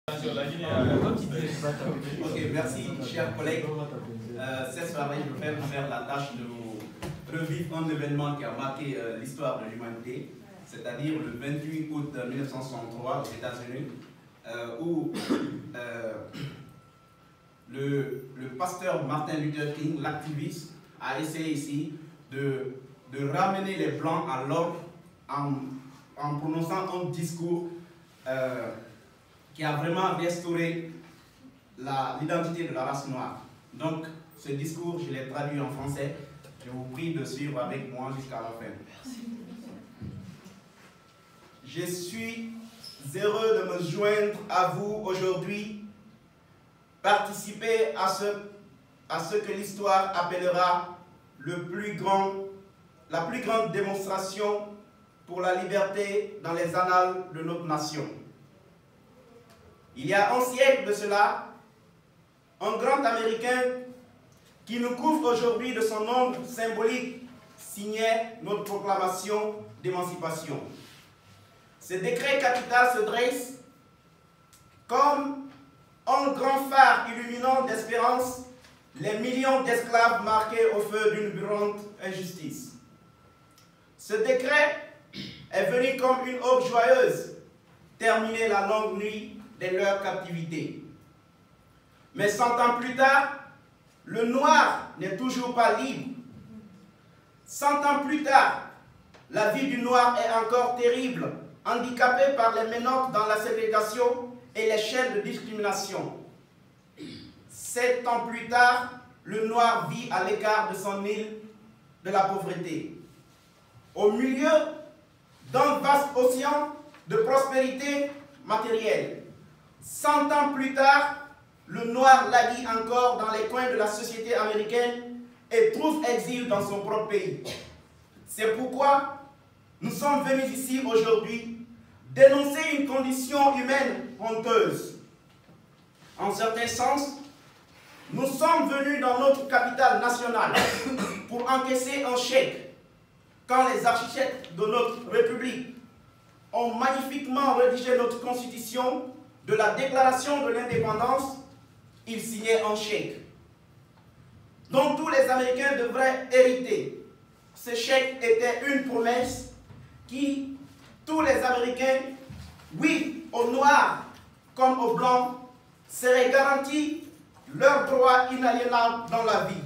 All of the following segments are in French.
Ok, merci, chers collègues. Cette soirée, je vais me faire la tâche de vous revivre un événement qui a marqué l'histoire de l'humanité, c'est-à-dire le 28 août 1963 aux États-Unis, où le pasteur Martin Luther King, l'activiste, a essayé ici de ramener les Blancs à l'ordre en prononçant un discours qui a vraiment restauré l'identité de la race noire. Donc, ce discours, je l'ai traduit en français. Je vous prie de suivre avec moi jusqu'à la fin. Merci. Je suis heureux de me joindre à vous aujourd'hui, participer à ce que l'histoire appellera la plus grande démonstration pour la liberté dans les annales de notre nation. Il y a un siècle de cela, un grand Américain qui nous couvre aujourd'hui de son ombre symbolique signait notre proclamation d'émancipation. Ce décret capital se dresse comme un grand phare illuminant d'espérance les millions d'esclaves marqués au feu d'une brûlante injustice. Ce décret est venu comme une aube joyeuse terminer la longue nuit de leur captivité. Mais 100 ans plus tard, le noir n'est toujours pas libre. 100 ans plus tard, la vie du noir est encore terrible, handicapé par les menottes dans la ségrégation et les chaînes de discrimination. 7 ans plus tard, le noir vit à l'écart de son île de la pauvreté. Au milieu d'un vaste océan de prospérité matérielle. 100 ans plus tard, le noir languit encore dans les coins de la société américaine et trouve exil dans son propre pays. C'est pourquoi nous sommes venus ici aujourd'hui dénoncer une condition humaine honteuse. En certain sens, nous sommes venus dans notre capitale nationale pour encaisser un chèque quand les architectes de notre République ont magnifiquement rédigé notre Constitution de la Déclaration de l'Indépendance. Ils signaient un chèque dont tous les Américains devraient hériter. Ce chèque était une promesse qui, tous les Américains, oui, aux Noirs comme aux Blancs, seraient garantis leurs droits inaliénables dans la vie,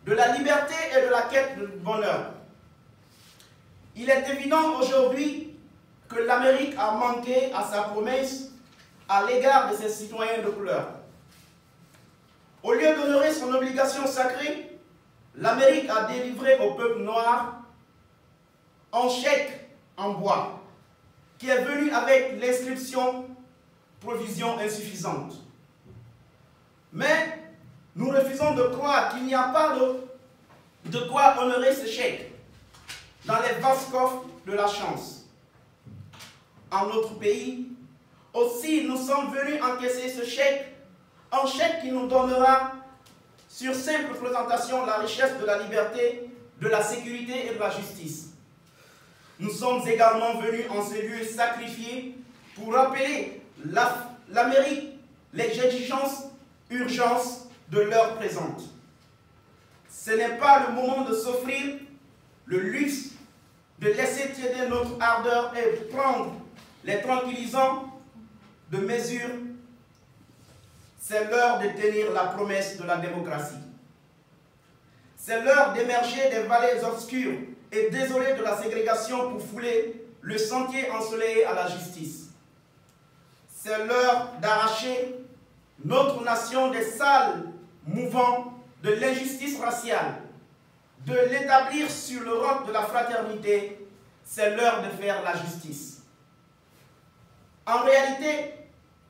de la liberté et de la quête du bonheur. Il est évident aujourd'hui que l'Amérique a manqué à sa promesse à l'égard de ses citoyens de couleur. Au lieu d'honorer son obligation sacrée, l'Amérique a délivré au peuple noir un chèque en bois qui est venu avec l'inscription « provision insuffisante ». Mais nous refusons de croire qu'il n'y a pas de quoi honorer ce chèque dans les vastes coffres de la chance. En notre pays, aussi, nous sommes venus encaisser ce chèque, un chèque qui nous donnera, sur simple présentation, la richesse de la liberté, de la sécurité et de la justice. Nous sommes également venus en ce lieu sacrifié pour rappeler l'Amérique, les exigences, urgences de l'heure présente. Ce n'est pas le moment de s'offrir le luxe de laisser tiéder notre ardeur et prendre les tranquillisants de mesures. C'est l'heure de tenir la promesse de la démocratie. C'est l'heure d'émerger des vallées obscures et désolées de la ségrégation pour fouler le sentier ensoleillé à la justice. C'est l'heure d'arracher notre nation des salles mouvants de l'injustice raciale, de l'établir sur le roc de la fraternité. C'est l'heure de faire la justice. En réalité,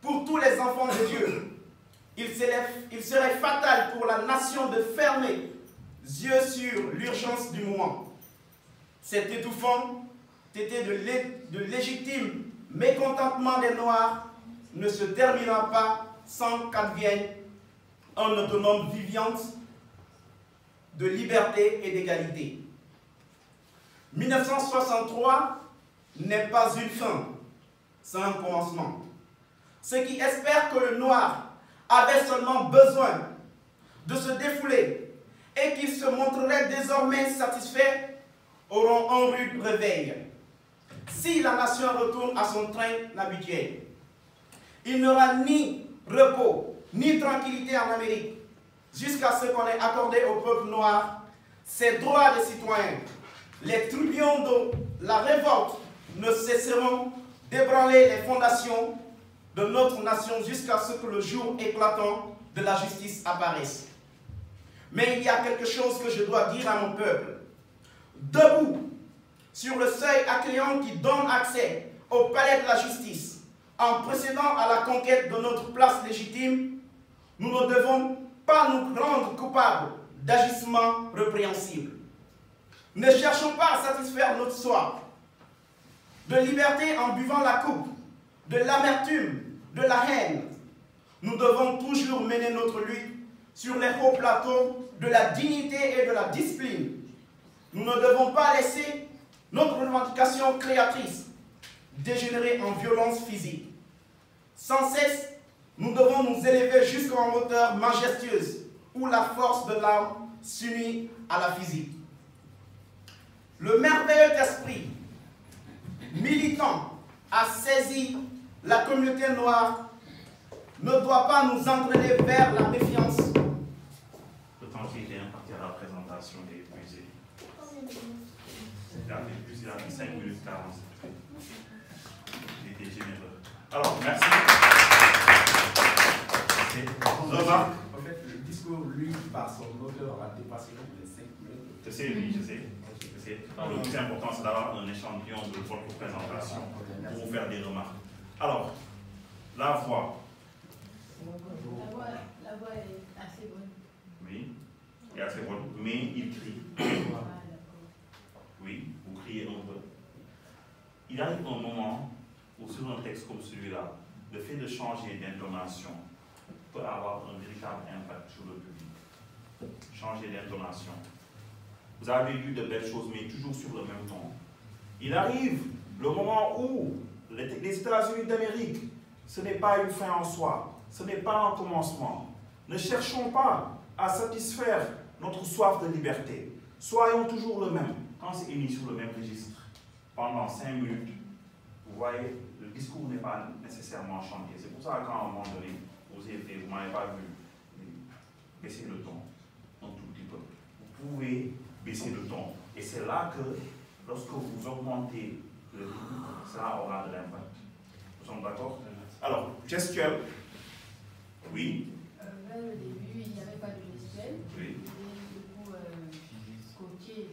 pour tous les enfants de Dieu, il serait fatal pour la nation de fermer yeux sur l'urgence du moment. Cet étouffant été de légitime mécontentement des Noirs ne se terminera pas sans qu'advienne un autonome vivante de liberté et d'égalité. 1963 n'est pas une fin, c'est un commencement. ceux qui espèrent que le noir avait seulement besoin de se défouler et qu'il se montrerait désormais satisfait, auront un rude réveil. Si la nation retourne à son train habituel, il n'y aura ni repos, ni tranquillité en Amérique, jusqu'à ce qu'on ait accordé au peuple noir ses droits de citoyens. Les tourbillons de la révolte ne cesseront d'ébranler les fondations de notre nation jusqu'à ce que le jour éclatant de la justice apparaisse. Mais il y a quelque chose que je dois dire à mon peuple. Debout, sur le seuil accueillant qui donne accès au palais de la justice, en procédant à la conquête de notre place légitime, nous ne devons pas nous rendre coupables d'agissements répréhensibles. Ne cherchons pas à satisfaire notre soif de liberté en buvant la coupe de l'amertume, de la haine. Nous devons toujours mener notre lutte sur les hauts plateaux de la dignité et de la discipline. Nous ne devons pas laisser notre revendication créatrice dégénérer en violence physique. Sans cesse, nous devons nous élever jusqu'en hauteur majestueuse où la force de l'âme s'unit à la physique. Le merveilleux esprit militant a saisi la communauté noire ne doit pas nous entraîner vers la méfiance. Le temps qui était imparti à la présentation est épuisé. Il a mis 5 minutes 40. Il était généreux. Alors, merci. Remarque. En fait, le discours, lui, par son auteur, a dépassé les 5 minutes. Je sais, oui, je sais. Le plus important, c'est d'avoir un échantillon de votre présentation pour vous faire des remarques. Alors, la voix. La voix est assez bonne. Oui, elle est assez bonne, mais il crie. Oui, vous criez un peu. Il arrive un moment où, sur un texte comme celui-là, le fait de changer d'intonation peut avoir un véritable impact sur le public. Changer d'intonation. Vous avez lu de belles choses, mais toujours sur le même ton. Il arrive le moment où les États-Unis d'Amérique, ce n'est pas une fin en soi, ce n'est pas un commencement. Ne cherchons pas à satisfaire notre soif de liberté. Soyons toujours le même. Quand c'est émis sur le même registre, pendant 5 minutes, vous voyez, le discours n'est pas nécessairement chanté. C'est pour ça qu'à un moment donné, vous m'avez pas vu baisser le ton un tout petit peu. Vous pouvez baisser le ton. Et c'est là que, lorsque vous augmentez le rythme, cela aura de l'impact. Nous sommes d'accord? Alors, gestuelle. Oui. Là, au début, il n'y avait pas de gestuelle. Oui. Du coup, coaché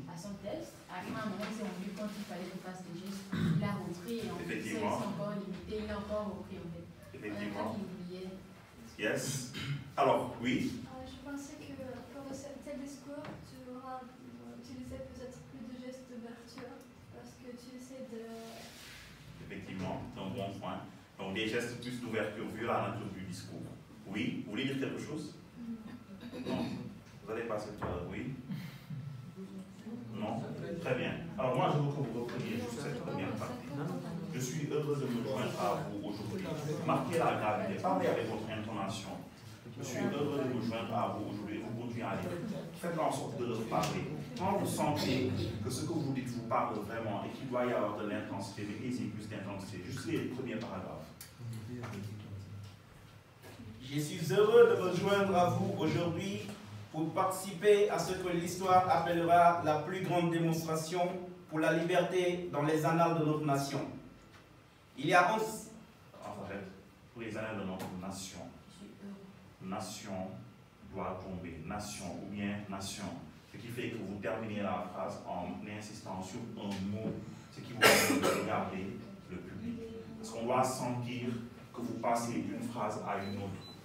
à son texte. Après, à un moment, il s'est rendu compte qu'il fallait qu'il fasse des gestes. Il a repris et en fait, c'est encore limité. Il a encore repris en fait. Effectivement. Il oubliait. Yes. Alors, oui. Je pensais que pour tel discours, tu auras utilisé peut-être plus de gestes d'ouverture parce que tu essaies de... Effectivement, c'est un bon point. Donc des gestes plus d'ouverture vu la nature du discours. Oui, vous voulez dire quelque chose? Non. Vous allez passer tout à l'heure, oui? Non? Très bien. Alors moi, je veux que vous repreniez juste cette première partie. Je suis heureux de me joindre à vous aujourd'hui. Marquez la gravité, parlez avec votre intonation. Je suis heureux de me joindre à vous aujourd'hui. Vous continuez à lire. Faites en sorte de leur parler. Quand vous sentez que ce que vous dites vous parle vraiment et qu'il doit y avoir de l'intensité, mettez-y plus d'intensité. Juste les premiers paragraphes. Je suis heureux de me joindre à vous aujourd'hui pour participer à ce que l'histoire appellera la plus grande démonstration pour la liberté dans les annales de notre nation. Il y a 11... En fait, pour les annales de notre nation, nation doit tomber, nation ou bien nation. Ce qui fait que vous terminez la phrase en insistant sur un mot, ce qui vous permet de regarder le public. Parce qu'on doit sentir que vous passez d'une phrase à une autre.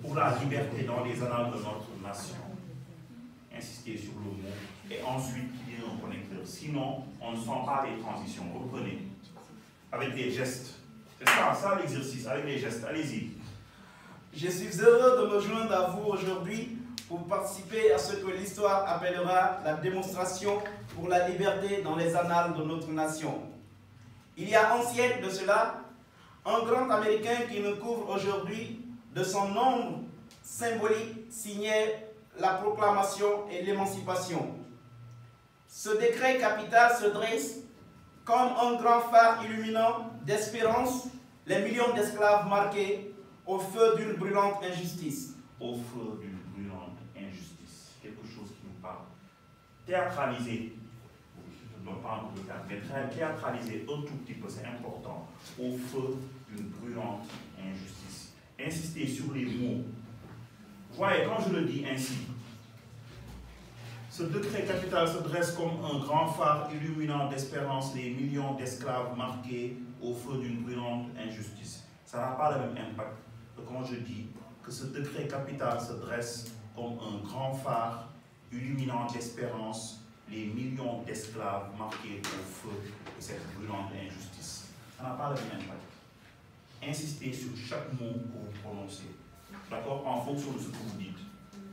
Pour la liberté dans les annales de notre nation, insistez sur le mot et ensuite qu'il y ait un connecteur. Sinon, on ne sent pas les transitions. Reprenez. Avec des gestes. C'est ça l'exercice, avec les gestes. Allez-y. Je suis heureux de me joindre à vous aujourd'hui pour participer à ce que l'histoire appellera la démonstration pour la liberté dans les annales de notre nation. Il y a un siècle de cela, un grand Américain qui nous couvre aujourd'hui de son nombre symbolique signait la proclamation et l'émancipation. Ce décret capital se dresse comme un grand phare illuminant d'espérance les millions d'esclaves marqués au feu d'une brûlante injustice. Au feu d'une brûlante injustice. Quelque chose qui nous parle. Théâtralisé, je ne dois pas en théâtre, mais théâtralisé un tout petit peu, c'est important. Au feu d'une brûlante injustice. Insister sur les mots. Vous voyez, quand je le dis ainsi, ce décret capital se dresse comme un grand phare illuminant d'espérance les millions d'esclaves marqués au feu d'une brûlante injustice. Ça n'a pas le même impact que quand je dis que ce décret capital se dresse comme un grand phare illuminant d'espérance les millions d'esclaves marqués au feu de cette brûlante injustice. Ça n'a pas le même impact. Insistez sur chaque mot que vous prononcez, d'accord, en fonction de ce que vous dites.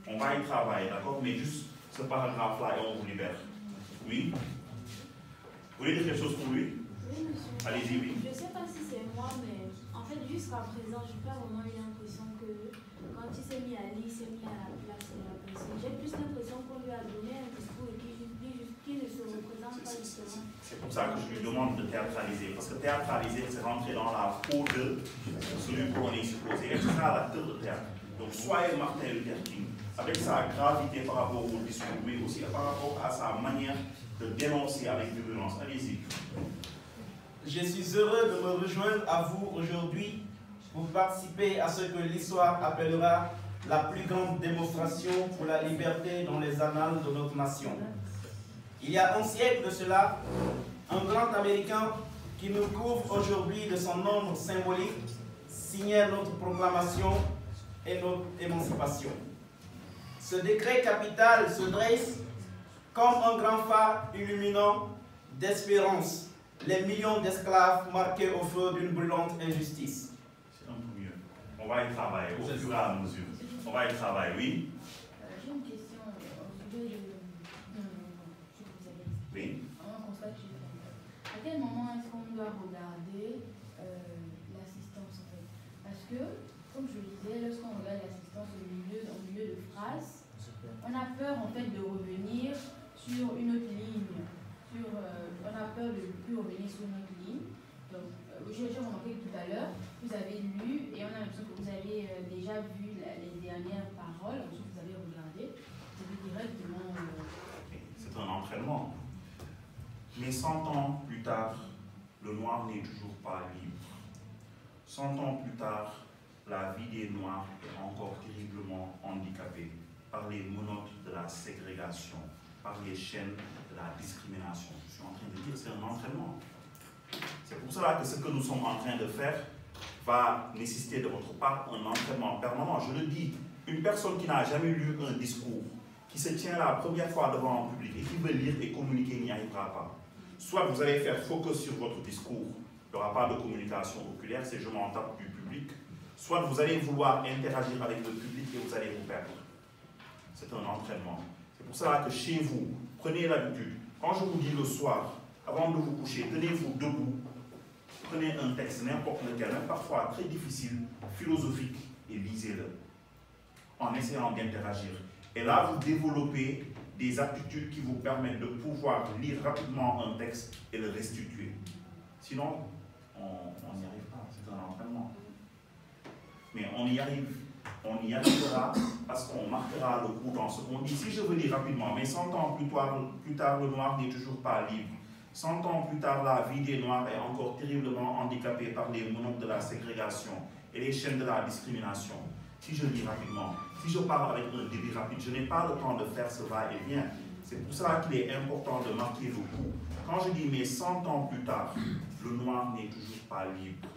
On va y travailler, d'accord, mais juste ce paragraphe-là et on vous libère. Oui? Vous voulez dire quelque chose pour lui? Oui, monsieur. Allez-y, oui. Je ne sais pas si c'est moi, mais en fait, jusqu'à présent, je n'ai pas vraiment eu l'impression que quand il s'est mis à lire, il s'est mis à la place de la personne. J'ai plus l'impression qu'on lui a donné un discours et qu'il ne se représente pas justement. C'est pour ça que je lui demande de théâtraliser. Parce que théâtraliser, c'est rentrer dans la peau de celui qu'on est supposé être. C'est ça l'acteur de théâtre. Donc, soyez Martin Luther King, avec sa gravité par rapport au discours, mais aussi par rapport à sa manière de dénoncer avec violence. Allez-y. Je suis heureux de me rejoindre à vous aujourd'hui pour participer à ce que l'histoire appellera la plus grande démonstration pour la liberté dans les annales de notre nation. Il y a un siècle de cela, un grand Américain qui nous couvre aujourd'hui de son nombre symbolique signait notre proclamation et notre émancipation. Ce décret capital se dresse comme un grand phare illuminant d'espérance les millions d'esclaves marqués au feu d'une brûlante injustice. C'est un peu mieux. On va y travailler au fur et à mesure. On va y travailler, oui? J'ai une question au sujet de ce que vous avez dit. Oui. Un constat que j'ai fait. À quel moment est-ce qu'on doit regarder l'assistance en fait? Parce que, comme je le disais, lorsqu'on regarde l'assistance au milieu de phrases, on a peur en fait de revenir sur une autre ligne. On a peur de ne plus revenir sur une autre ligne. Donc, j'ai remarqué tout à l'heure, vous avez lu et on a l'impression que vous avez déjà vu les dernières paroles, ensuite vous avez regardé, vous avez directement... C'est un entraînement. Mais 100 ans plus tard, le noir n'est toujours pas libre. 100 ans plus tard, la vie des noirs est encore terriblement handicapée par les menottes de la ségrégation, par les chaînes de la discrimination. Je suis en train de dire, c'est un entraînement. C'est pour cela que ce que nous sommes en train de faire va nécessiter de votre part un entraînement permanent. Je le dis, une personne qui n'a jamais lu un discours, qui se tient la première fois devant un public et qui veut lire et communiquer n'y arrivera pas. Soit vous allez faire focus sur votre discours, il n'y aura pas de communication oculaire, c'est je m'en tape du public. Soit vous allez vouloir interagir avec le public et vous allez vous perdre. C'est un entraînement. C'est pour cela que chez vous, prenez l'habitude. Quand je vous dis le soir, avant de vous coucher, tenez-vous debout. Prenez un texte, n'importe lequel, même parfois très difficile, philosophique, et lisez-le. En essayant d'interagir. Et là, vous développez des aptitudes qui vous permettent de pouvoir lire rapidement un texte et le restituer. Sinon, on n'y arrive pas. C'est un entraînement. Mais on y arrivera parce qu'on marquera le coup dans ce qu'on dit. Si je veux lire rapidement, mais 100 ans plus tard, le noir n'est toujours pas libre. 100 ans plus tard, la vie des noirs est encore terriblement handicapée par les menottes de la ségrégation et les chaînes de la discrimination. Si je lis rapidement, si je parle avec un débit rapide, je n'ai pas le temps de faire ce va-et-vient. C'est pour cela qu'il est important de marquer le coup. Quand je dis mais 100 ans plus tard, le noir n'est toujours pas libre.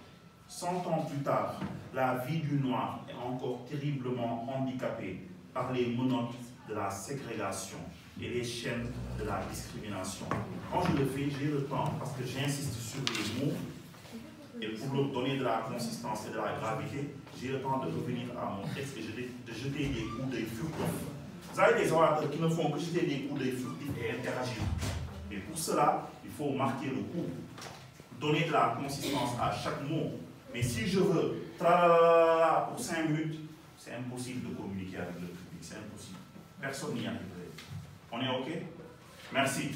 100 ans plus tard, la vie du noir est encore terriblement handicapée par les menottes de la ségrégation et les chaînes de la discrimination. Quand je le fais, j'ai le temps, parce que j'insiste sur les mots, et pour leur donner de la consistance et de la gravité, j'ai le temps de revenir à mon texte et de jeter des coups d'œil furtifs. Vous avez des orateurs qui ne font que jeter des coups d'œil furtifs et interagir. Et pour cela, il faut marquer le coup, donner de la consistance à chaque mot. Mais si je veux tralala pour 5 minutes, c'est impossible de communiquer avec le public, c'est impossible. Personne n'y arriverait. On est OK? Merci.